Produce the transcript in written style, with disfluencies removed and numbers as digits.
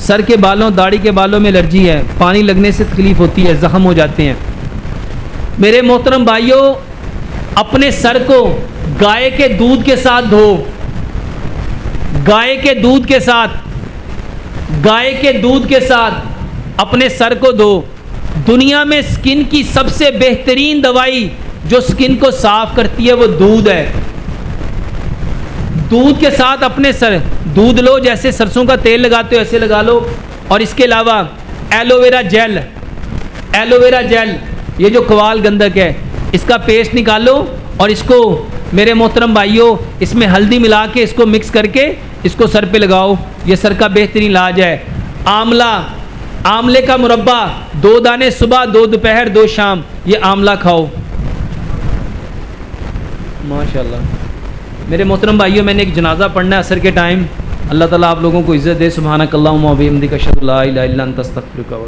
Sir के बालों, दाढ़ी के बालों में एलर्जी है, पानी लगने से तकलीफ़ होती है, ज़ख्म हो जाते हैं। मेरे मोहतरम भाइयों, अपने सर को गाय के दूध के साथ धो, गाय के दूध के साथ, गाय के दूध के साथ अपने सर को धो। दुनिया में स्किन की सबसे बेहतरीन दवाई जो स्किन को साफ करती है वो दूध है। दूध के साथ अपने सर, दूध लो, जैसे सरसों का तेल लगाते हो ऐसे लगा लो। और इसके अलावा एलोवेरा जेल, एलोवेरा जेल, ये जो कवाल गंधक है इसका पेस्ट निकालो और इसको मेरे मोहतरम भाइयों इसमें हल्दी मिला के इसको मिक्स करके इसको सर पे लगाओ, ये सर का बेहतरीन इलाज है। आंवला, आंवले का मुरब्बा, 2 दाने सुबह, 2 दोपहर, 2 शाम, ये आंवला खाओ। माशाल्लाह। मेरे मोहतरम भाइयों, मैंने एक जनाजा पढ़ना है असर के टाइम। अल्लाह ताला आप लोगों को इज़्ज़त दे। सुब्हानक अल्लाहुम्मा व बिहम्दिका अशहदु अल्ला इलाहा इल्ला अंता अस्तगफिरुका।